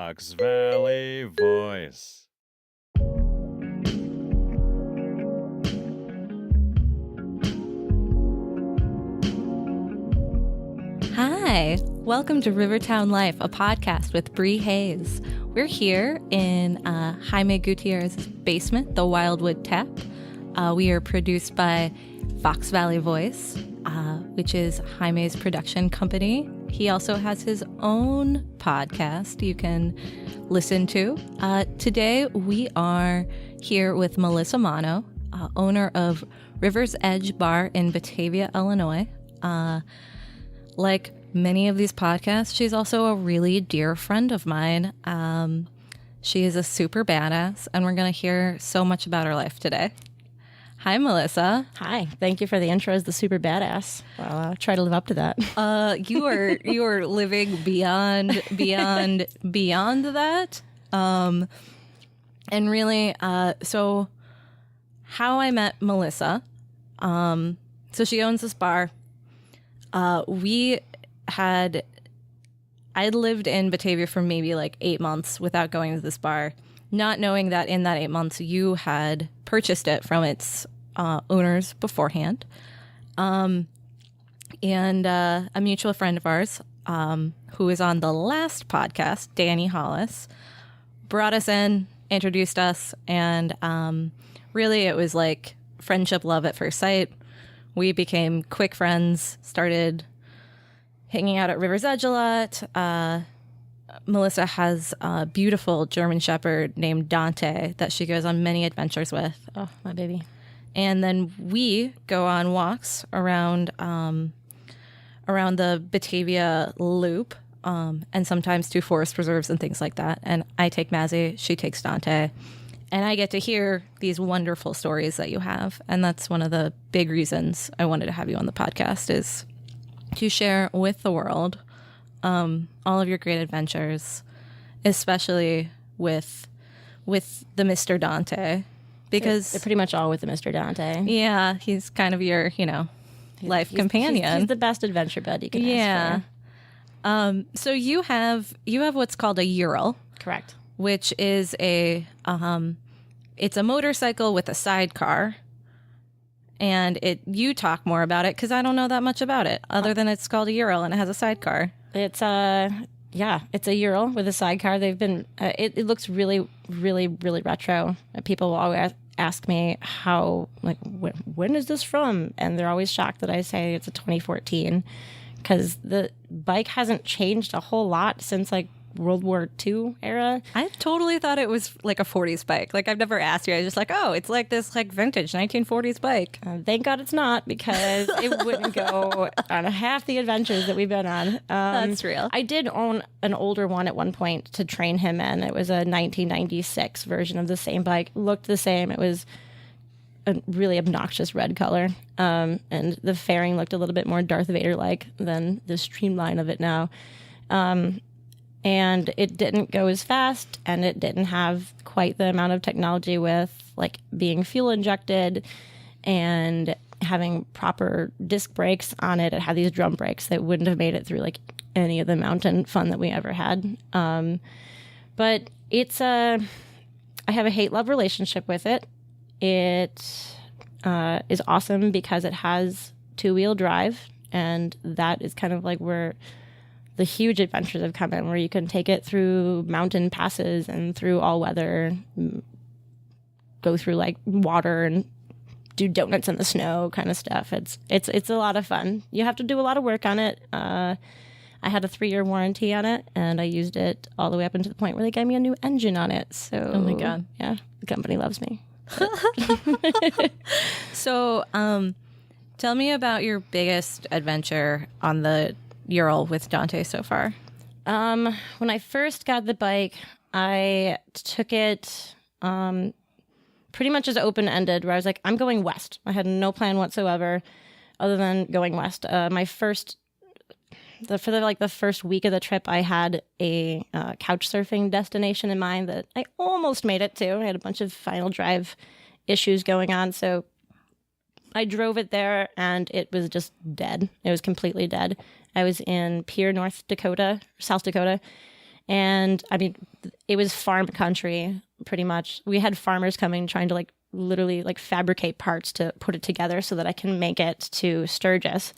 Fox Valley Voice. Hi, welcome to Rivertown Life, a podcast with Bree Hayes. We're here in Jaime Gutierrez's basement, the Wildwood Tap. We are produced by Fox Valley Voice, which is Jaime's production company. He also has his own podcast you can listen to. Today we are here with Melissa Monno, owner of River's Edge Bar in Batavia, Illinois. Like many of these podcasts, she's also a really dear friend of mine. She is a super badass, and we're going to hear so much about her life today. Hi, Melissa. Hi. Thank you for the intro as the super badass. I'll try to live up to that. You are living beyond that. And really, so how I met Melissa. So she owns this bar. I'd lived in Batavia for maybe like 8 months without going to this bar, not knowing that in that 8 months you had purchased it from its owners beforehand. And a mutual friend of ours, who is on the last podcast, Danny Hollis, brought us in, introduced us, and really it was like friendship, love at first sight. We became quick friends, started hanging out at River's Edge a lot. Melissa has a beautiful German Shepherd named Dante that she goes on many adventures with. Oh, my baby. And then we go on walks around the Batavia Loop, and sometimes to forest reserves and things like that. And I take Mazzy, she takes Dante. And I get to hear these wonderful stories that you have. And that's one of the big reasons I wanted to have you on the podcast, is to share with the world all of your great adventures, especially with the Mr. Dante. Because they're pretty much all with the Mr. Dante. Yeah, he's kind of your, life companion. He's the best adventure bud you can ask for. So you have what's called a Ural. Correct. Which is it's a motorcycle with a sidecar, and you talk more about it because I don't know that much about it, other than it's called a Ural and it has a sidecar. It's a Ural with a sidecar. They've been it looks really, really, really retro. People will always ask me when is this from, and they're always shocked that I say it's a 2014 because the bike hasn't changed a whole lot since like World War II era. I totally thought it was like a 40s bike. Like, I've never asked you. I was just like, oh, it's like this like vintage 1940s bike. Thank God it's not, because it wouldn't go on half the adventures that we've been on. That's real. I did own an older one at one point to train him in. It was a 1996 version of the same bike. Looked the same. It was a really obnoxious red color. And the fairing looked a little bit more Darth Vader-like than the streamline of it now. And it didn't go as fast, and it didn't have quite the amount of technology with like being fuel injected and having proper disc brakes on it. It had these drum brakes that wouldn't have made it through like any of the mountain fun that we ever had. But it's I have a hate-love relationship with it. It is awesome because it has two-wheel drive, and that is kind of like where the huge adventures have come in, where you can take it through mountain passes and through all weather, go through like water and do donuts in the snow kind of stuff. It's a lot of fun. You have to do a lot of work on it. I had a 3-year warranty on it, and I used it all the way up until the point where they gave me a new engine on it. So, oh my God. Yeah, the company loves me. So, tell me about your biggest adventure on the Ural with Dante so far. When I first got the bike, I took it pretty much as open-ended, where I was like, I'm going west. I had no plan whatsoever other than going west. For the first week of the trip, I had a couch surfing destination in mind that I almost made it to. I had a bunch of final drive issues going on, so I drove it there, and it was just dead. It was completely dead. I was in Pierre, South Dakota, And I mean, it was farm country pretty much. We had farmers coming trying to like literally like fabricate parts to put it together so that I can make it to Sturgis.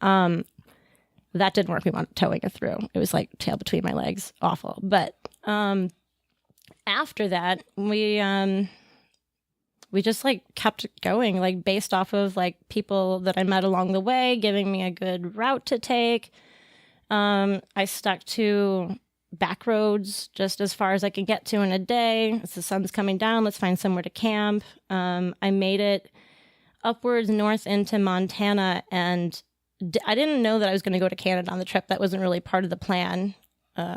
That didn't work. We wound up towing it through. It was like tail between my legs. Awful. But after that, we just like kept going, like based off of like people that I met along the way, giving me a good route to take. I stuck to back roads just as far as I could get to in a day. As the sun's coming down, let's find somewhere to camp. I made it upwards north into Montana, and I didn't know that I was going to go to Canada on the trip. That wasn't really part of the plan,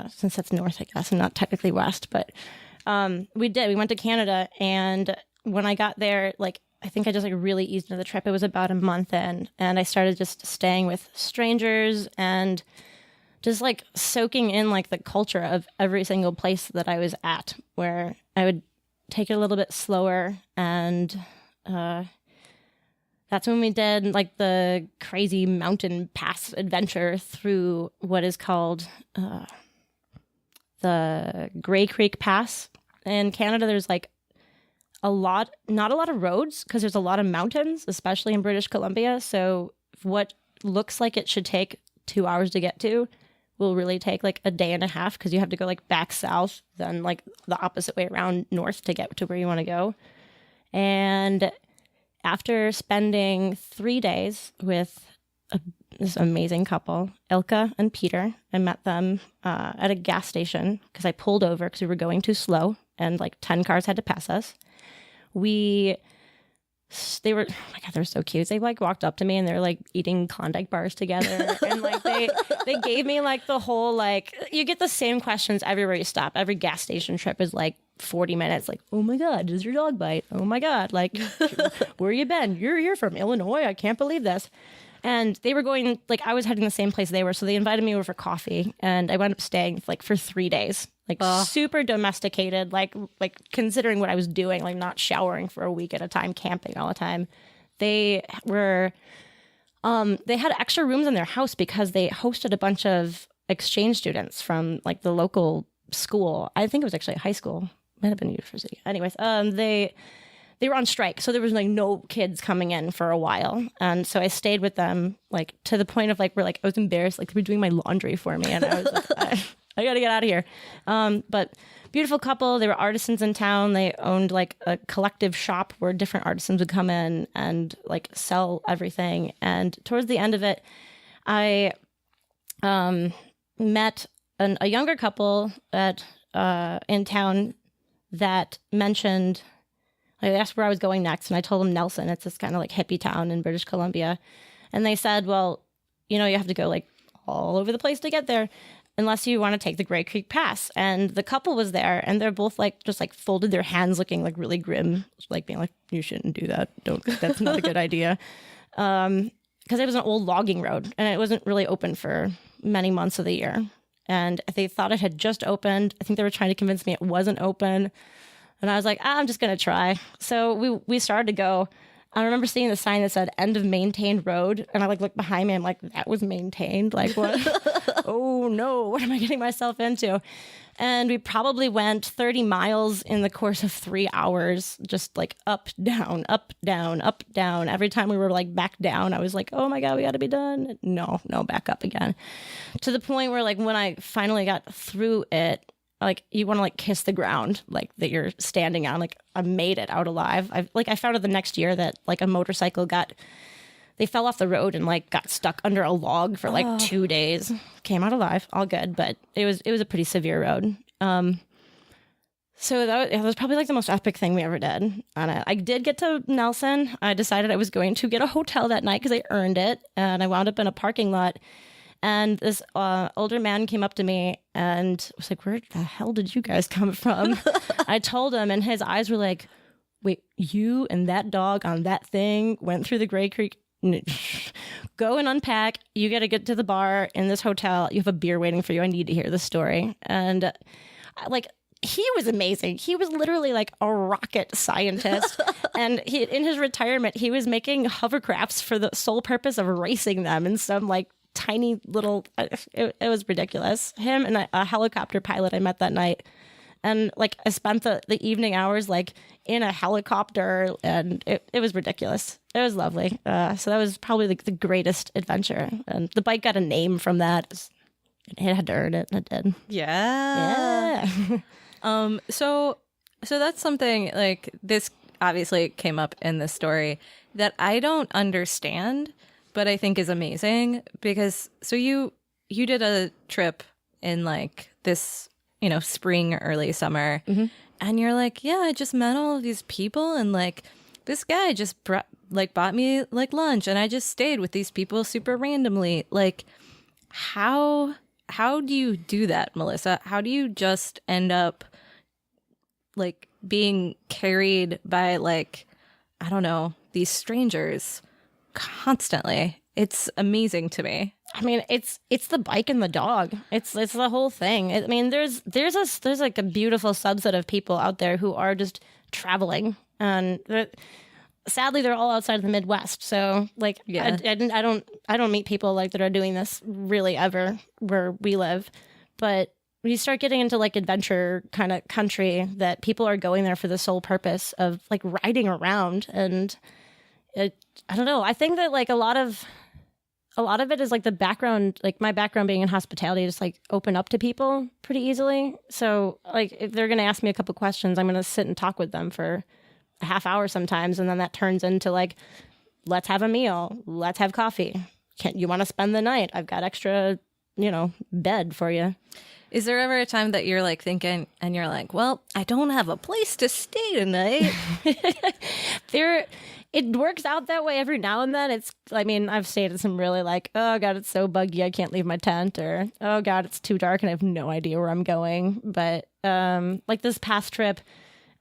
since that's north, I guess, and not technically west. But we did. We went to Canada, and when I got there, like I think I just like really eased into the trip. It was about a month in, and I started just staying with strangers and just like soaking in like the culture of every single place that I was at, where I would take it a little bit slower. And that's when we did like the crazy mountain pass adventure through what is called the Grey Creek Pass. In Canada, there's like not a lot of roads because there's a lot of mountains, especially in British Columbia. So what looks like it should take 2 hours to get to will really take like a day and a half because you have to go like back south, then like the opposite way around north to get to where you want to go. And after spending 3 days with this amazing couple, Ilka and Peter, I met them at a gas station because I pulled over because we were going too slow and like 10 cars had to pass us. They were, oh my God, they're so cute. They like walked up to me and they're like eating Klondike bars together. And like they gave me like the whole, like, you get the same questions everywhere you stop. Every gas station trip is like 40 minutes. Like, oh my God, does your dog bite? Oh my God. Like, where you been? You're from Illinois. I can't believe this. And they were going, like, I was heading the same place they were. So they invited me over for coffee and I wound up staying like for 3 days. Like super domesticated, like considering what I was doing, like not showering for a week at a time, camping all the time. They were, they had extra rooms in their house because they hosted a bunch of exchange students from like the local school. I think it was actually a high school, might have been university. Anyways, they were on strike, so there was like no kids coming in for a while, and so I stayed with them like to the point of like where like I was embarrassed, like they were doing my laundry for me, and I was like. I got to get out of here. But beautiful couple. They were artisans in town. They owned like a collective shop where different artisans would come in and like sell everything. And towards the end of it, I met a younger couple in town that mentioned, they asked where I was going next. And I told them Nelson. It's this kind of like hippie town in British Columbia. And they said, well, you know, you have to go like all over the place to get there, unless you want to take the Grey Creek Pass. And the couple was there, and they're both like just like folded their hands, looking like really grim, like being like, "You shouldn't do that. That's not a good idea." Because it was an old logging road, and it wasn't really open for many months of the year. And they thought it had just opened. I think they were trying to convince me it wasn't open, and I was like, "I'm just gonna try." So we started to go. I remember seeing the sign that said "End of Maintained Road," and I like looked behind me. I'm like, "That was maintained? Like what? Oh no, what am I getting myself into?" And we probably went 30 miles in the course of 3 hours, just like up, down, up, down, up, down. Every time we were like back down, I was like, "Oh my God, we got to be done." No, back up again. To the point where like when I finally got through it, like you want to like kiss the ground, like that you're standing on. Like I made it out alive. I found out the next year that like a motorcycle they fell off the road and like got stuck under a log for like 2 days. Came out alive, all good, but it was a pretty severe road. So that was probably like the most epic thing we ever did on it. I did get to Nelson. I decided I was going to get a hotel that night because I earned it, and I wound up in a parking lot. And this older man came up to me and was like, "Where the hell did you guys come from?" I told him, and his eyes were like, "Wait, you and that dog on that thing went through the Grey Creek? Go and unpack. You got to get to the bar in this hotel. You have a beer waiting for you. I need to hear the story." And like, he was amazing. He was literally like a rocket scientist. And in his retirement, he was making hovercrafts for the sole purpose of racing them in some like tiny little, it was ridiculous. Him and a helicopter pilot I met that night. And like I spent the evening hours like in a helicopter, and it was ridiculous. It was lovely. So that was probably the greatest adventure. And the bike got a name from that. It had to earn it, and it did. Yeah. So that's something like this obviously came up in the story that I don't understand, but I think is amazing because so you did a trip in like this, spring, early summer, and you're like, yeah, I just met all of these people, and like this guy just bought me like lunch, and I just stayed with these people super randomly. Like, how do you do that, Melissa? How do you just end up like being carried by like, I don't know, these strangers constantly? It's amazing to me. I mean, it's the bike and the dog. It's the whole thing. I mean, there's like a beautiful subset of people out there who are just traveling, and sadly they're all outside of the Midwest. So like, yeah. I don't meet people like that are doing this really ever where we live. But when you start getting into like adventure kind of country, that people are going there for the sole purpose of like riding around, and I don't know. I think that like a lot of it is like the background, like my background being in hospitality, just like open up to people pretty easily. So like if they're going to ask me a couple questions, I'm going to sit and talk with them for a half hour sometimes. And then that turns into like, let's have a meal. Let's have coffee. You want to spend the night? I've got extra, bed for you. Is there ever a time that you're like thinking and you're like, well, I don't have a place to stay tonight? It works out that way every now and then. I've stayed at some really like, oh God, it's so buggy, I can't leave my tent, or oh God, it's too dark and I have no idea where I'm going. But like this past trip,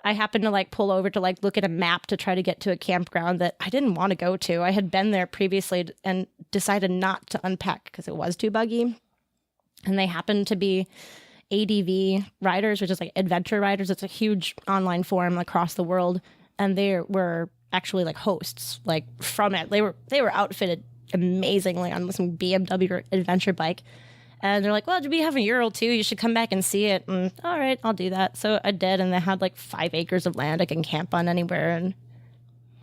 I happened to like pull over to like look at a map to try to get to a campground that I didn't want to go to. I had been there previously and decided not to unpack because it was too buggy. And they happened to be ADV riders, which is like adventure riders. It's a huge online forum across the world. And they were actually like hosts like from it. They were outfitted amazingly on some BMW adventure bike. And they're like, well, we have a Ural too. You should come back and see it. And all right, I'll do that. So I did. And they had like 5 acres of land I can camp on anywhere. And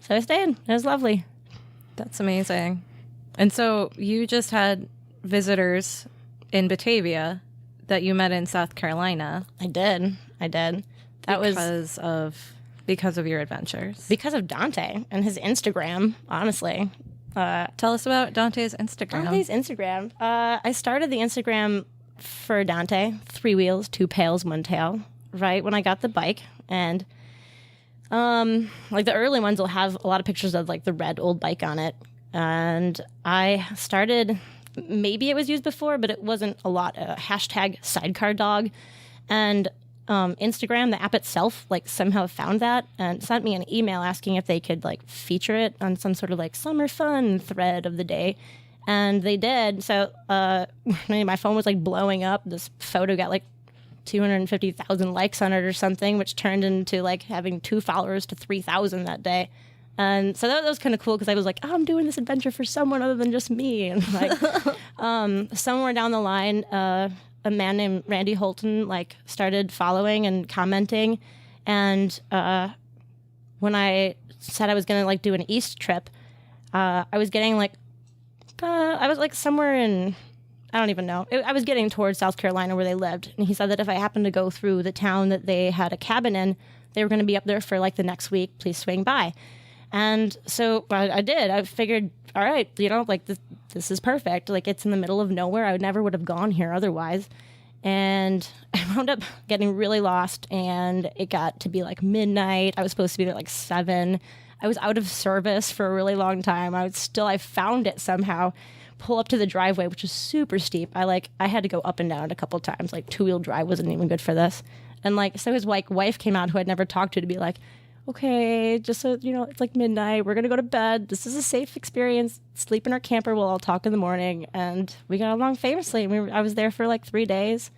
so I stayed. It was lovely. That's amazing. And so you just had visitors in Batavia that you met in South Carolina. I did. That was because of your adventures. Because of Dante and his Instagram, honestly. Tell us about Dante's Instagram. I started the Instagram for Dante, 3 wheels, 2 pails, 1 tail, right when I got the bike. And like the early ones will have a lot of pictures of like the red old bike on it. And I started, maybe it was used before, but it wasn't a lot, hashtag sidecar dog. And Instagram, the app itself, like somehow found that and sent me an email asking if they could like feature it on some sort of like summer fun thread of the day. And they did. So my phone was like blowing up. This photo got like 250,000 likes on it or something, which turned into like having 2 followers to 3,000 that day. And so that was kind of cool because I was like, oh, I'm doing this adventure for someone other than just me. And like somewhere down the line, a man named Randy Holton like started following and commenting. And when I said I was going to like do an East trip, I was getting like, I was like somewhere in, I don't even know. I was getting towards South Carolina where they lived. And he said that if I happened to go through the town that they had a cabin in, they were going to be up there for like the next week. Please swing by. And so I did. I figured, all right, like this is perfect. Like it's in the middle of nowhere. I never would have gone here otherwise. And I wound up getting really lost, and it got to be like midnight. I was supposed to be there like 7. I was out of service for a really long time. I found it somehow. Pull up to the driveway, which is super steep. I had to go up and down it a couple times. Like 2-wheel drive wasn't even good for this. And like so his wife came out, who I'd never talked to be like, okay, just so you know, it's like midnight. We're going to go to bed. This is a safe experience. Sleep in our camper. We'll all talk in the morning. And we got along famously. I was there for like 3 days,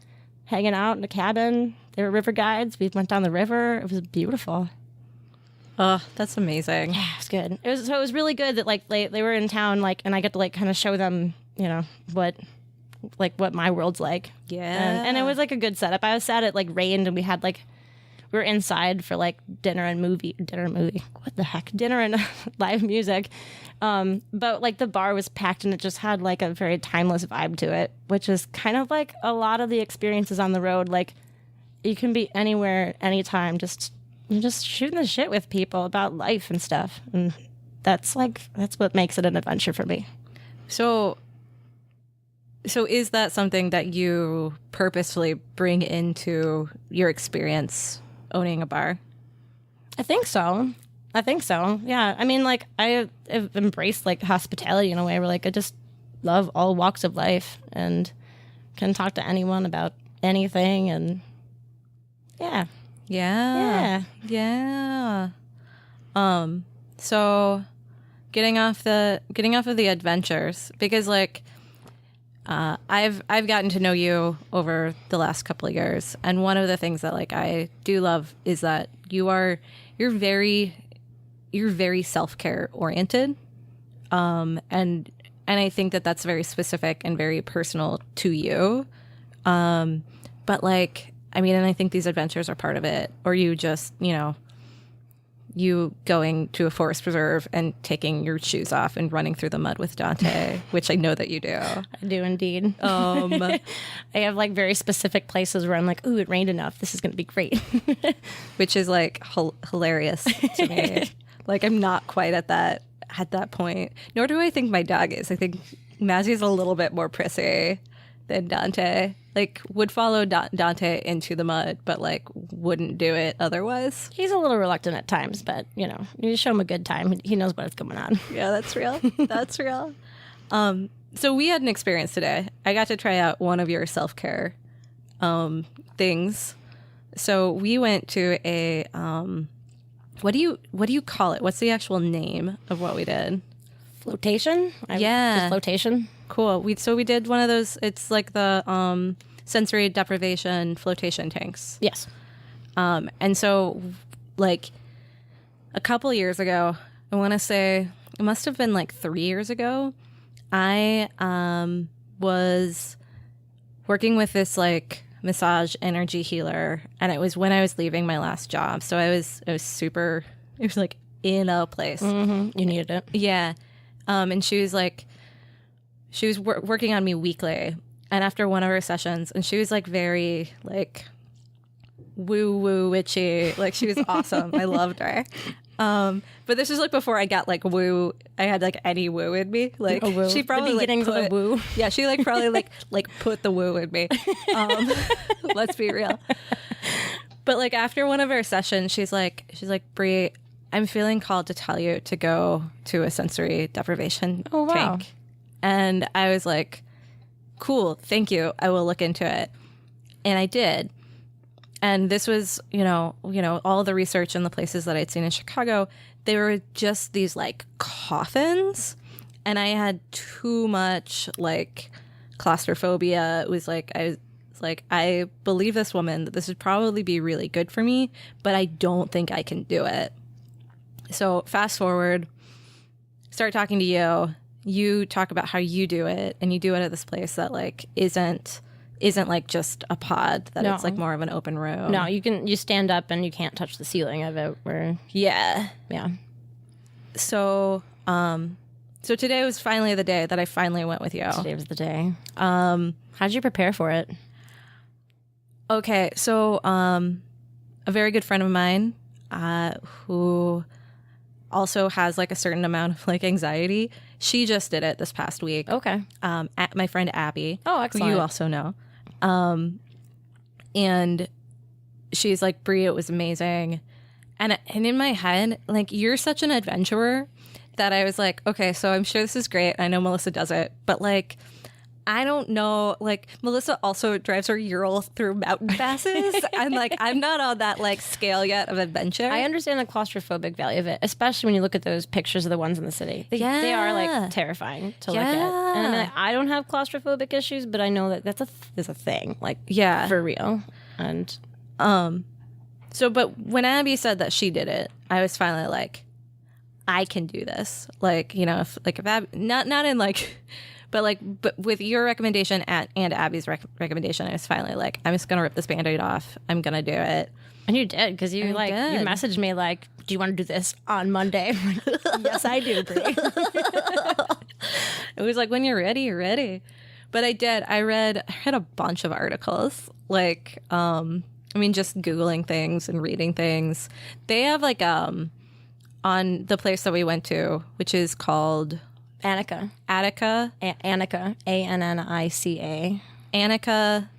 hanging out in a cabin. There were river guides. We went down the river. It was beautiful. Oh, that's amazing. Yeah, it was good. It was really good that like they were in town, like, and I got to like kind of show them, you know, what my world's like. Yeah. And it was like a good setup. I was sad it like rained and we were inside for like dinner and what the heck, dinner and live music. But like the bar was packed and it just had like a very timeless vibe to it, which is kind of like a lot of the experiences on the road. Like you can be anywhere, anytime, you're just shooting the shit with people about life and stuff. And that's what makes it an adventure for me. So is that something that you purposefully bring into your experience owning a bar? I think so. Yeah. I mean, like, I have embraced, like, hospitality in a way where, like, I just love all walks of life and can talk to anyone about anything. And, yeah. Yeah. So getting off of the adventures, because, like, I've gotten to know you over the last couple of years, and one of the things that like I do love is that you're very self-care oriented, and I think that that's very specific and very personal to you, but like I mean, and I think these adventures are part of it, or you just you going to a forest preserve and taking your shoes off and running through the mud with Dante, which I know that you do. I do indeed. I have like very specific places where I'm like, ooh, it rained enough. This is going to be great. Which is like hilarious to me. Like I'm not quite at that point. Nor do I think my dog is. I think Mazzie's a little bit more prissy than Dante. Like would follow Dante into the mud, but like wouldn't do it otherwise. He's a little reluctant at times, but you just show him a good time. He knows what's going on. Yeah, that's real. That's real. So we had an experience today. I got to try out one of your self-care things. So we went to a what do you call it? What's the actual name of what we did? Flotation? Yeah. Just flotation. Cool. We did one of those. It's like the sensory deprivation flotation tanks. Yes. And so, like, a couple years ago, I want to say it must have been like 3 years ago, I was working with this like massage energy healer, and it was when I was leaving my last job. So it was like in a place. Mm-hmm. You needed it. Yeah. And she was working on me weekly, and after one of her sessions, and she was like very like woo woo witchy, like she was awesome. I loved her. But this was like before I got like woo. I had like any woo in me. Like she probably the beginnings of the woo. Yeah, she like probably like put the woo in me. Let's be real. But like after one of our sessions, she's like, Bree, I'm feeling called to tell you to go to a sensory deprivation tank. And I was like, cool, thank you. I will look into it. And I did. And this was, all the research in the places that I'd seen in Chicago, they were just these like coffins. And I had too much like claustrophobia. It was like, I believe this woman that this would probably be really good for me, but I don't think I can do it. So fast forward, start talking to you. You talk about how you do it, and you do it at this place that like isn't like just a pod, that it's like more of an open room. No, you stand up and you can't touch the ceiling of it. Yeah. So so today was finally the day that I finally went with you. Today was the day. How did you prepare for it? Okay, so a very good friend of mine who also has like a certain amount of like anxiety. She just did it this past week. Okay. My friend Abby. Oh, excellent. Who you also know. And she's like, Brie, it was amazing. And in my head, like, you're such an adventurer that I was like, okay, so I'm sure this is great. I know Melissa does it, but like, I don't know, like Melissa also drives her Ural through mountain passes, and like I'm not on that like scale yet of adventure. I understand the claustrophobic value of it, especially when you look at those pictures of the ones in the city. They are like terrifying to look at. And I mean, I don't have claustrophobic issues, but I know that that's a thing, like for real. And but when Abby said that she did it, I was finally like, I can do this. Like, if Abby, not in like But with your recommendation and Abby's recommendation, I was finally like, I'm just gonna rip this Band-Aid off. I'm gonna do it. And you did, because you messaged me like, do you want to do this on Monday? I'm like, yes, I do, Brie. It was like, when you're ready, you're ready. But I did. I read a bunch of articles, like, just Googling things and reading things. They have like, on the place that we went to, which is called Attica. Attica. Annica. Annica. Annica.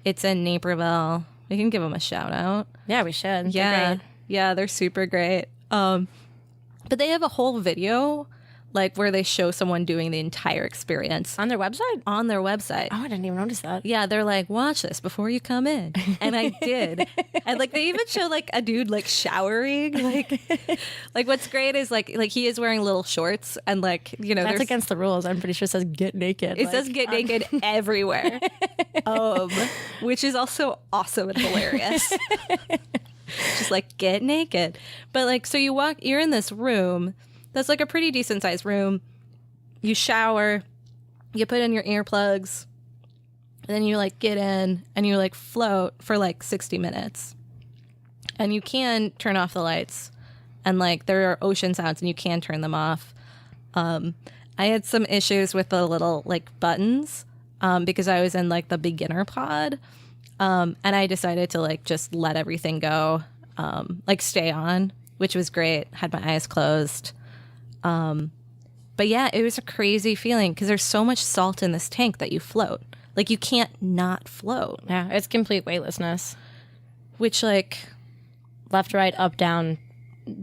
It's in Naperville. We can give them a shout out. Yeah, we should. Yeah. They're great. Yeah, they're super great. But they have a whole video, like, where they show someone doing the entire experience. On their website? On their website. Oh, I didn't even notice that. Yeah, they're like, watch this before you come in. And I did. And, like, they even show, like, a dude, like, showering. Like what's great is, like he is wearing little shorts. And, like, That's against the rules. I'm pretty sure it says get naked. It says get naked everywhere. Which is also awesome and hilarious. Just, like, get naked. But, like, so you're in this room that's, like, a pretty decent sized room. You shower, you put in your earplugs, and then you, like, get in and you, like, float for, like, 60 minutes. And you can turn off the lights, and, like, there are ocean sounds and you can turn them off. I had some issues with the little, like, buttons because I was in, like, the beginner pod. And I decided to, like, just let everything go, like, stay on, which was great. Had my eyes closed. But yeah, it was a crazy feeling because there's so much salt in this tank that you float. Like, you can't not float. Yeah, it's complete weightlessness. Which, like, left, right, up, down,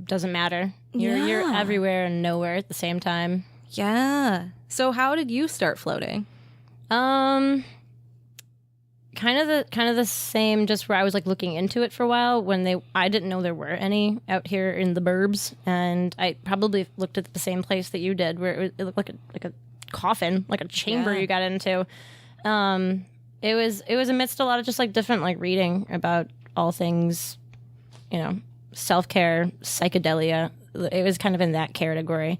doesn't matter. You're everywhere and nowhere at the same time. Yeah. So how did you start floating? Kind of the same, just where I was, like, looking into it for a while I didn't know there were any out here in the burbs, and I probably looked at the same place that you did, where it looked like a coffin, like a chamber you got into. It was amidst a lot of just, like, different, like, reading about all things, self-care, psychedelia. It was kind of in that category,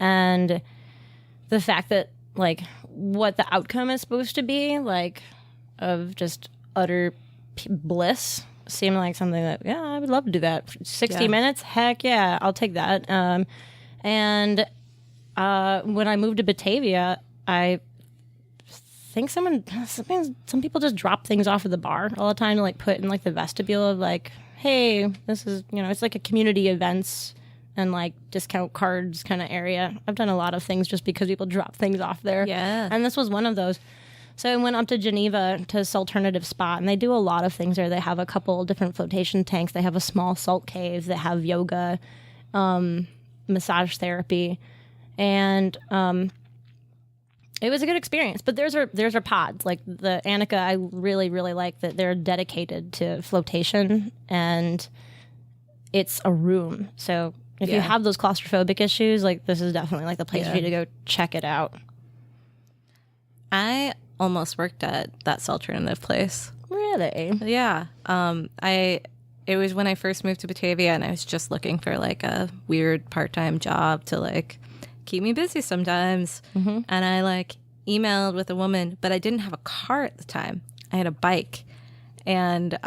and the fact that, like, what the outcome is supposed to be, like, of just utter bliss seemed like something that, yeah, I would love to do that. 60 minutes? Heck yeah, I'll take that. And when I moved to Batavia, I think some people just drop things off at the bar all the time to, like, put in, like, the vestibule of, like, hey, this is, it's like a community events and, like, discount cards kind of area. I've done a lot of things just because people drop things off there. Yeah. And this was one of those. So I went up to Geneva to this alternative spot, and they do a lot of things there. They have a couple different flotation tanks. They have a small salt cave. They have yoga, massage therapy, and it was a good experience. But there's our pods. Like the Annica, I really, really like that they're dedicated to flotation, and it's a room. So if you have those claustrophobic issues, like, this is definitely, like, the place for you to go check it out. I almost worked at that alternative place. Really? Yeah. It was when I first moved to Batavia, and I was just looking for, like, a weird part-time job to, like, keep me busy sometimes. Mm-hmm. And I, like, emailed with a woman, but I didn't have a car at the time. I had a bike, and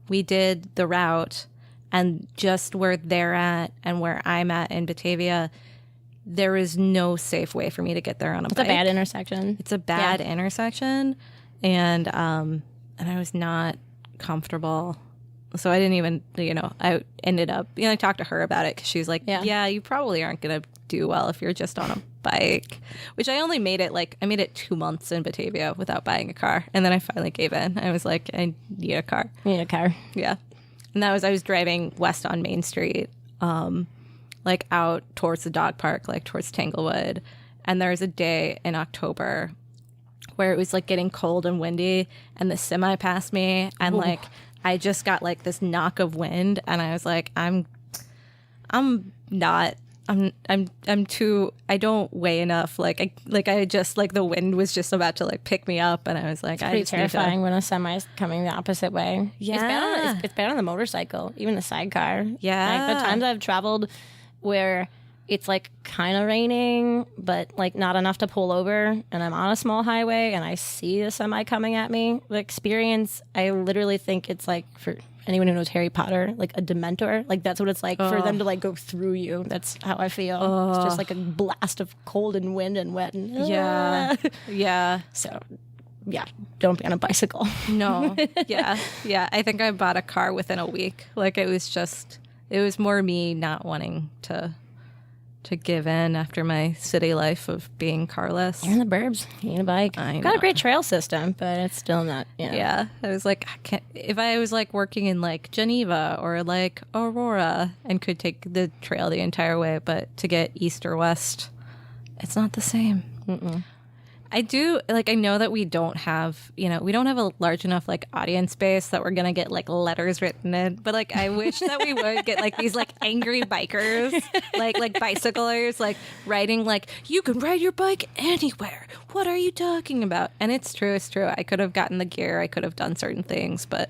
we did the route, and just where they're at and where I'm at in Batavia, there is no safe way for me to get there on a bike. It's a bad intersection. It's a bad intersection, and I was not comfortable. So I didn't even, I ended up, I talked to her about it because she was like, yeah, you probably aren't going to do well if you're just on a bike, which I only made it 2 months in Batavia without buying a car. And then I finally gave in. I was like, I need a car. You need a car. Yeah. And I was driving west on Main Street, like out towards the dog park, like towards Tanglewood. And there was a day in October where it was, like, getting cold and windy, and the semi passed me, and like I just got, like, this knock of wind, and I was like, I'm too, I don't weigh enough. I just, like, the wind was just about to, like, pick me up, and I was like, it's pretty terrifying when a semi is coming the opposite way. Yeah. It's bad on the motorcycle, even the sidecar. Yeah. Like, the times I've traveled where it's like kind of raining, but like not enough to pull over, and I'm on a small highway and I see a semi coming at me. The experience, I literally think it's like, for anyone who knows Harry Potter, like a Dementor. Like that's what it's like for them to like go through you. That's how I feel. It's just like a blast of cold and wind and wet. And, Yeah. Yeah. So, yeah, don't be on a bicycle. No. Yeah. Yeah. I think I bought a car within a week. Like it was more me not wanting to give in after my city life of being carless. You're in the burbs. You need a bike. I Got know. a great trail system, but it's still not. Yeah. I was like, I can't, if I was like working in like Geneva or like Aurora and could take the trail the entire way, but to get east or west, it's not the same. I do, like, I know that we don't have a large enough, like, audience base that we're going to get, like, letters written in. But, like, I wish that we would get, like, these, like, angry bikers, like bicyclers, like, writing, like, you can ride your bike anywhere. What are you talking about? And it's true. I could have gotten the gear. I could have done certain things. But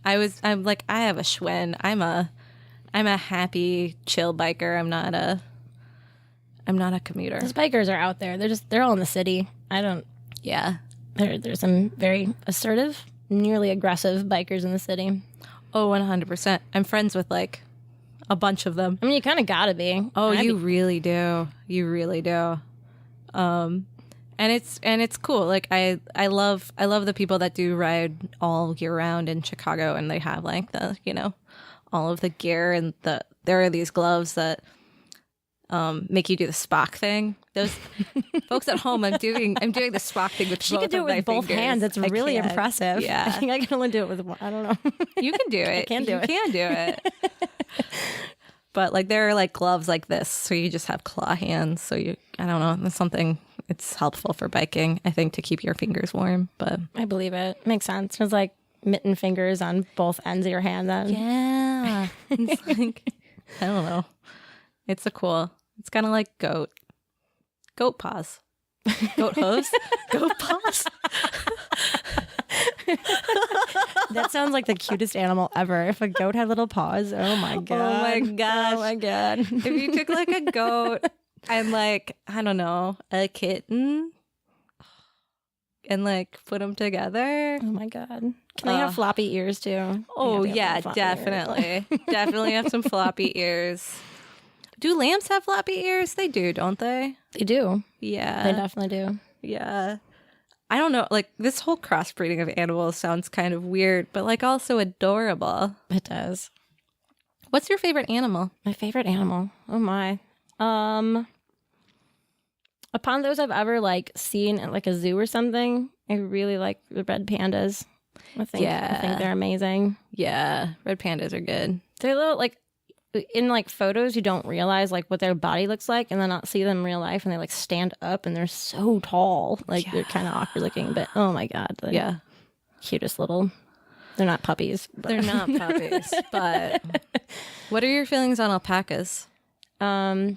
I'm like, I have a Schwinn. I'm a happy, chill biker. I'm not a commuter. Those bikers are out there. They're all in the city. Yeah. There's some very assertive, nearly aggressive bikers in the city. Oh, 100%. I'm friends with like a bunch of them. I mean, you kind of gotta be. Oh, you really do. You really do. And it's cool. Like I love the people that do ride all year round in Chicago, and they have like the, all of the gear, and there are these gloves that make you do the Spock thing. Those folks at home, I'm doing the Spock thing with She both could do of it my with both fingers. hands. It's really can. impressive. Yeah. I think I can only do it with one. I don't know. You can do it. can do you it. can do it. But like there are like gloves like this, so you just have claw hands. So I don't know. That's something. It's helpful for biking, I think, to keep your fingers warm. But I believe it. Makes sense. It's like mitten fingers on both ends of your hand. Then yeah, it's like I don't know. It's kind of like goat paws, goat hose, goat paws. That sounds like the cutest animal ever. If a goat had little paws, oh my god! Oh my gosh! Oh my god! If you took like a goat and like, I don't know, a kitten and like put them together. Oh my god! Can they have floppy ears too? Oh They have yeah, floppy ears. definitely. Definitely have some floppy ears. Do lambs have floppy ears? They do, don't they? They do. Yeah. They definitely do. Yeah. I don't know, like this whole crossbreeding of animals sounds kind of weird, but like also adorable. It does. What's your favorite animal? My favorite animal. Oh my. Upon those I've ever like seen at like a zoo or something, I really like the red pandas. I think they're amazing. Yeah, red pandas are good. They're little like in like photos you don't realize like what their body looks like, and then not see them in real life, and they like stand up and they're so tall. Like they're kind of awkward looking, but oh my god, the cutest little. They're not puppies. But. They're not puppies, but what are your feelings on alpacas? I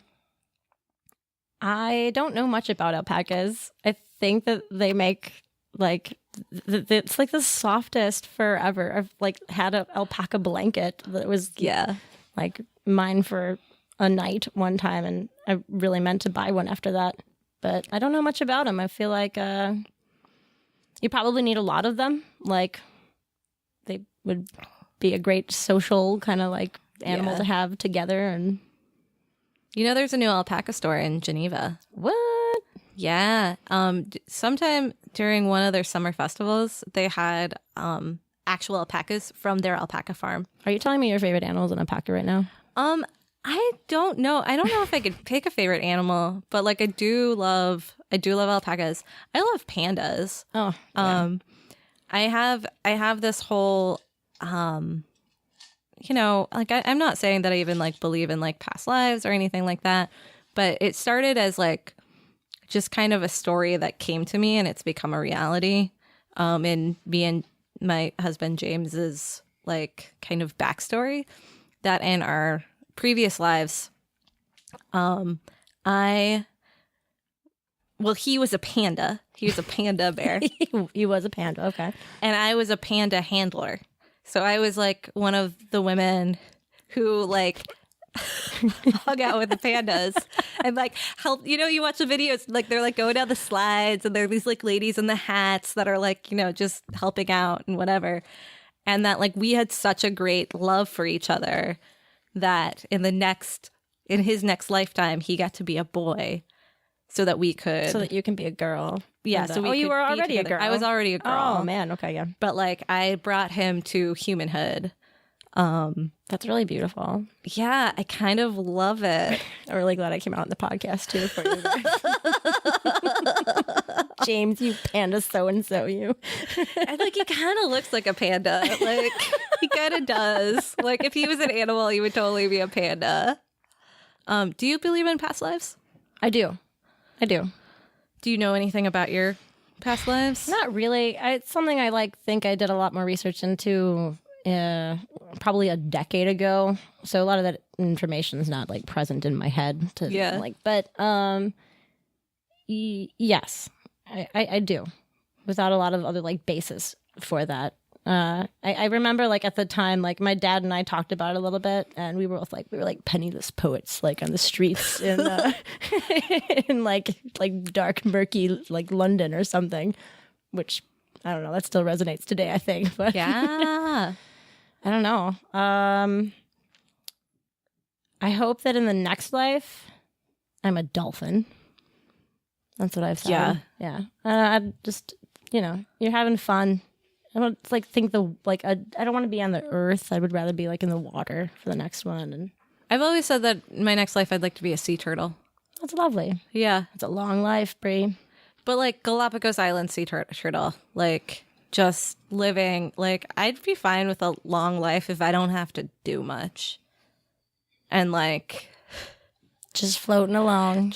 don't know much about alpacas. I think that they make like it's like the softest fur ever. I've like had an alpaca blanket that was like mine for a night one time, and I really meant to buy one after that. But I don't know much about them. I feel like you probably need a lot of them. Like they would be a great social kind of like animal to have together. And there's a new alpaca store in Geneva. what? Yeah. Sometime during one of their summer festivals, they had actual alpacas from their alpaca farm. Are you telling me your favorite animal is an alpaca right now? I don't know. I don't know if I could pick a favorite animal, but like I do love alpacas. I love pandas. Oh, yeah. I have this whole like I'm not saying that I even like believe in like past lives or anything like that, but it started as like just kind of a story that came to me, and it's become a reality. In me and my husband James's like kind of backstory, that in our previous lives, he was a panda. He was a panda bear. He was a panda. Okay. And I was a panda handler. So I was like one of the women who like hung out with the pandas and like help. You watch the videos, like they're like going down the slides, and there are these like ladies in the hats that are like just helping out and whatever. And that like we had such a great love for each other that in his next lifetime he got to be a boy, so that we could So that you can be a girl. Yeah. So you were already a together. girl. I was already a girl. Oh man. Okay. Yeah. But like I brought him to humanhood. That's really beautiful. Yeah, I kind of love it. I'm really glad I came out in the podcast too for you. James, you panda so-and-so, you. I think he kind of looks like a panda. Like, he kind of does. Like, if he was an animal, he would totally be a panda. Do you believe in past lives? I do. Do you know anything about your past lives? Not really. It's something I think I did a lot more research into probably a decade ago. So a lot of that information is not like present in my head. But yes, I do, without a lot of other like basis for that. I remember like at the time, like my dad and I talked about it a little bit, and we were like penniless poets, like on the streets in in like dark, murky like London or something, which I don't know. That still resonates today, I think. But yeah, I don't know. I hope that in the next life, I'm a dolphin. That's what I've said. Yeah. I just you're having fun. I don't think I don't want to be on the earth. I would rather be like in the water for the next one. And I've always said that in my next life I'd like to be a sea turtle. that's lovely. Yeah. It's a long life, Bree. But like Galapagos Island sea turtle, like just living, like I'd be fine with a long life if I don't have to do much. And like just floating along.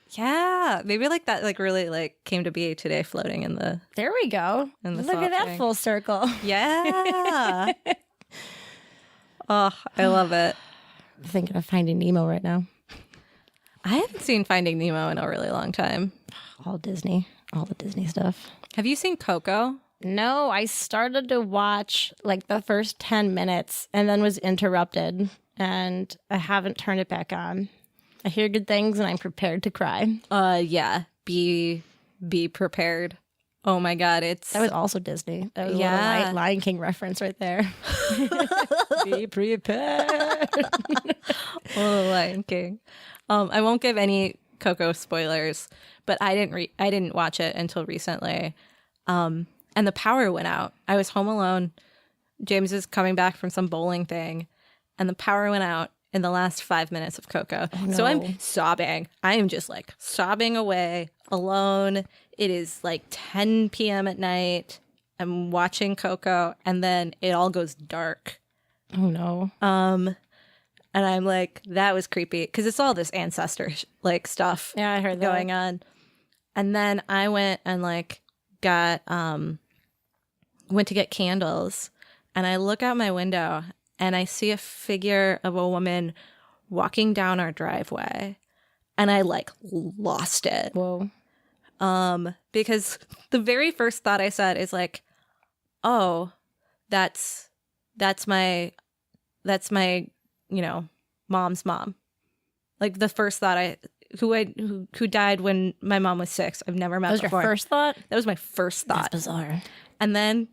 Yeah, maybe like that like really like came to be today, floating in the. There we go. Look at that full circle. Yeah. Oh, I love it. I'm thinking of Finding Nemo right now. I haven't seen Finding Nemo in a really long time. All Disney, all the Disney stuff. Have you seen Coco? No, I started to watch like the first 10 minutes and then was interrupted, and I haven't turned it back on. I hear good things and I'm prepared to cry. Yeah. Be prepared. Oh my God, that was also Disney. That was a little Lion King reference right there. Be prepared. Oh, Lion King. I won't give any Coco spoilers, but I didn't watch it until recently. And the power went out. I was home alone. James is coming back from some bowling thing, and the power went out in the last 5 minutes of Coco. Oh, no. So I'm sobbing. I am just like sobbing away, alone. It is like 10 p.m. at night. I'm watching Coco, and then it all goes dark. Oh no. And I'm like, that was creepy, because it's all this ancestor like stuff. Yeah, I heard that going on. And then I went and like went to get candles, and I look out my window and I see a figure of a woman walking down our driveway, and I like lost it. Whoa. Because the very first thought I said is like, oh, that's my mom's mom. Like the first thought who died when my mom was 6. I've never met before. That was your first thought? That was my first thought. That's bizarre. And then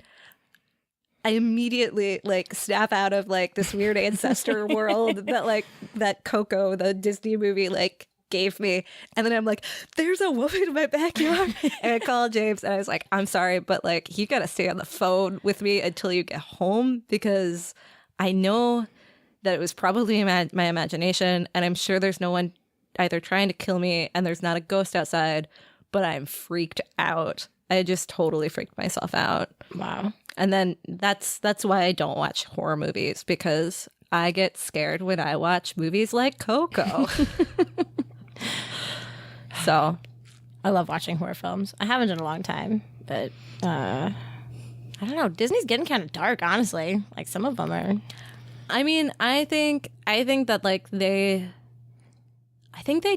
I immediately like snap out of like this weird ancestor world that Coco, the Disney movie, like gave me. And then I'm like, there's a woman in my backyard. And I called James and I was like, I'm sorry, but like you gotta stay on the phone with me until you get home, because I know that it was probably my imagination, and I'm sure there's no one either trying to kill me, and there's not a ghost outside, but I'm freaked out. I just totally freaked myself out. Wow. And then that's why I don't watch horror movies, because I get scared when I watch movies like Coco. So I love watching horror films. I haven't in a long time, but I don't know. Disney's getting kind of dark, honestly. Like some of them are. I mean, I think that like they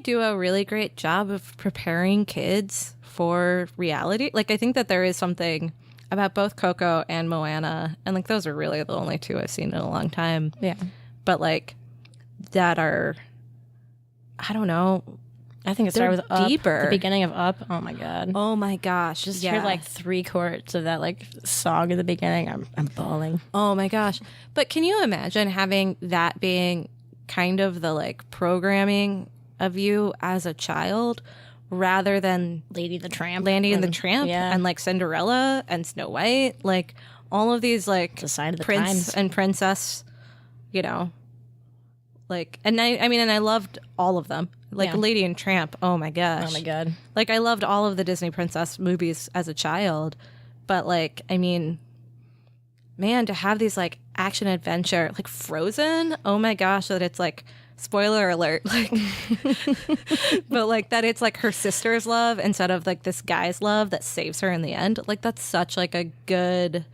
do a really great job of preparing kids for reality. Like I think that there is something about both Coco and Moana, and like those are really the only two I've seen in a long time. Yeah. But like that are I don't know. I think it They're started with Up. deeper. The beginning of Up. Oh my god. Oh my gosh. Just hear like 3 chords of that like song in the beginning. I'm bawling. Oh my gosh. But can you imagine having that being kind of the like programming of you as a child rather than Lady the Tramp. Lady and the Tramp yeah. and like Cinderella and Snow White, like all of these like It's a sign of the prince times. and princess, you know, like, and I mean, and I loved all of them. Like Yeah. Lady and Tramp, oh my gosh. Oh my god. Like I loved all of the Disney princess movies as a child, but like, I mean, man, to have these like action adventure, like Frozen, oh my gosh, that it's like, spoiler alert, like, but like that it's like her sister's love instead of like this guy's love that saves her in the end. Like that's such like a good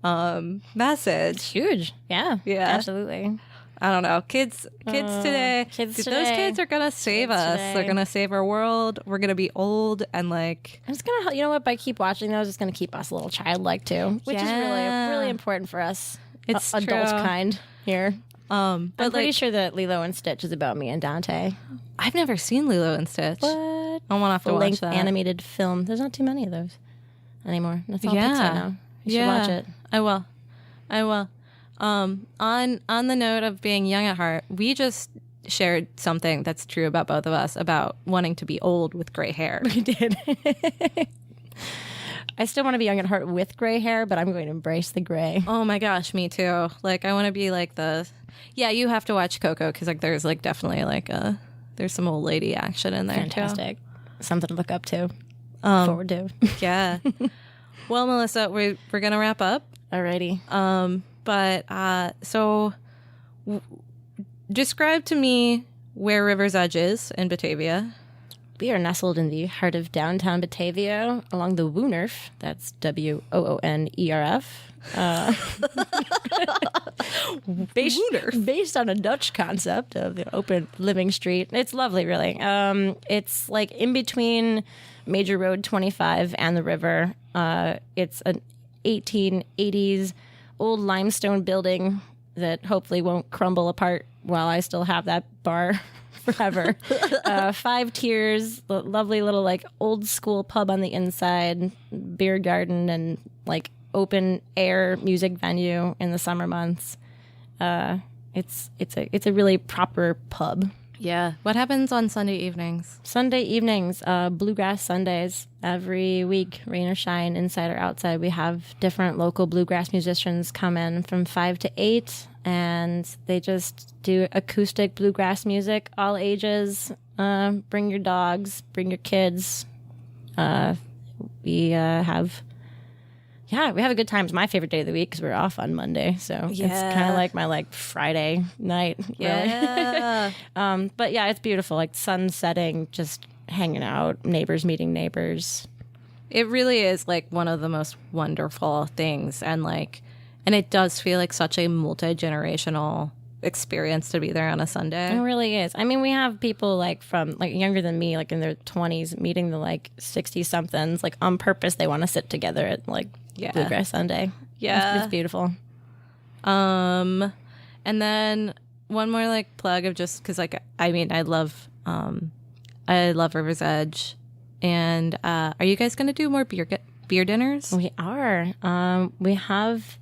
message. Huge. Yeah. Yeah. Absolutely. I don't know. Kids today. kids Those today. kids are gonna save Kids us. today. They're gonna save our world. We're gonna be old and like I'm just gonna, you know what? By keep watching those, it's gonna keep us a little childlike too, which is Yeah. really important for us. It's adult true. kind here. but I'm pretty like sure that Lilo and Stitch is about me and Dante. I've never seen Lilo and Stitch. What? I want to have to Full watch length that. animated film. There's not too many of those anymore. That's all Yeah. Pixar now. You should watch it. I will. On the note of being young at heart, we just shared something that's true about both of us about wanting to be old with gray hair. We did. I still want to be young at heart with gray hair, but I'm going to embrace the gray. Oh my gosh, me too. Like I want to be like yeah, you have to watch Coco because like there's like definitely like there's some old lady action in there. Fantastic. Something to look up to. Forward to. Too. Yeah. Well, Melissa, we're gonna wrap up. Alrighty. So describe to me where River's Edge is in Batavia. We are nestled in the heart of downtown Batavia along the Woonerf. That's Woonerf. Based on a Dutch concept of the open living street. It's lovely, really. It's like in between Major Road 25 and the river. It's an 1880s old limestone building that hopefully won't crumble apart while I still have that bar forever. 5 tiers, lovely little like old school pub on the inside, beer garden, and like open air music venue in the summer months. It's a really proper pub. Yeah. What happens on Sunday evenings? Sunday evenings, Bluegrass Sundays, every week, rain or shine, inside or outside. We have different local bluegrass musicians come in from 5 to 8, and they just do acoustic bluegrass music, all ages. Bring your dogs, bring your kids. We have a good time. It's my favorite day of the week because we're off on Monday, so it's kind of like my like Friday night. Yeah. Really. But yeah, it's beautiful. Like sun setting, just hanging out, neighbors meeting neighbors. It really is like one of the most wonderful things, and it does feel like such a multi-generational experience to be there on a Sunday. It really is. I mean, we have people like from like younger than me, like in their 20s, meeting the like 60 somethings, like on purpose. They want to sit together at like Bluegrass Sunday. Yeah. It's beautiful. And then one more like plug of just because like I mean I love River's Edge, and are you guys gonna do more beer dinners? We are. We have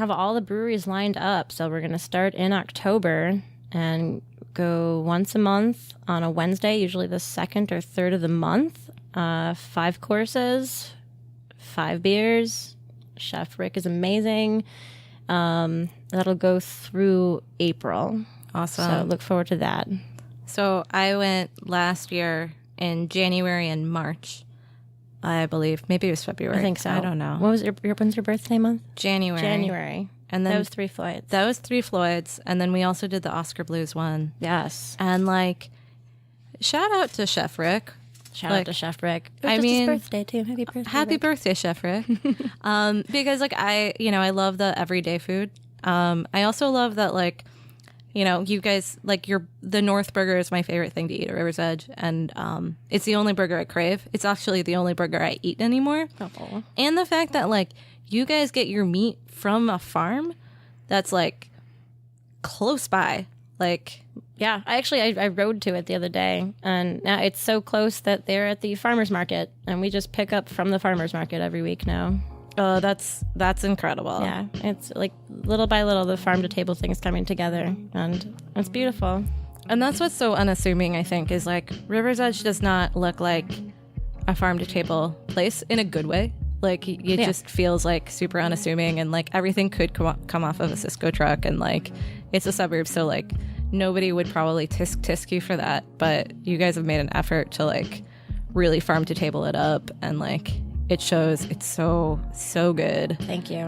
all the breweries lined up, so we're gonna start in October and go once a month on a Wednesday, usually the 2nd or 3rd of the month. 5 courses, 5 beers. Chef Rick is amazing. That'll go through April. Awesome. So look forward to that. So I went last year in January and March, I believe. Maybe it was February. I think so. I don't know. What was when's your birthday month? January. And then that was 3 Floyds. That was 3 Floyds. And then we also did the Oscar Blues one. Yes. And like, shout out to Chef Rick. Shout out to Chef Rick. It was I just mean, his birthday too. Happy birthday. Happy Rick. birthday, Chef Rick. Because like I love the everyday food. I also love that like, you guys like the North Burger is my favorite thing to eat at River's Edge, and it's the only burger I crave. It's actually the only burger I eat anymore. Oh. And the fact that like you guys get your meat from a farm that's like close by. Like Yeah, I rode to it the other day, and now it's so close that they're at the farmer's market, and we just pick up from the farmer's market every week now. Oh, that's incredible. Yeah, it's like little by little the farm to table things coming together, and it's beautiful. And that's what's so unassuming, I think, is like River's Edge does not look like a farm to table place in a good way. Like it just feels like super unassuming, and like everything could come off of a Cisco truck, and like it's a suburb, so like nobody would probably tisk you for that. But you guys have made an effort to like really farm to table it up, and like it shows. It's so good. Thank you.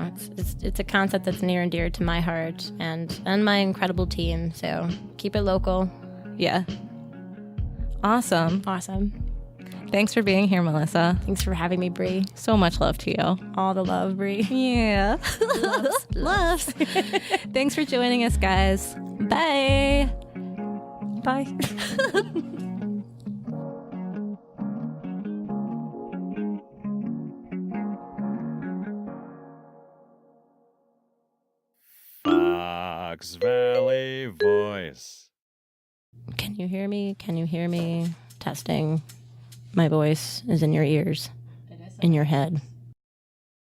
It's a concept that's near and dear to my heart and my incredible team. So keep it local. Yeah. Awesome. Thanks for being here, Melissa. Thanks for having me, Bree. So much love to you. All the love, Bree. Yeah. Loves. Thanks for joining us, guys. Bye. Bye. Fox Valley Voice. Can you hear me? Can you hear me? Testing. My voice is in your ears, in your head.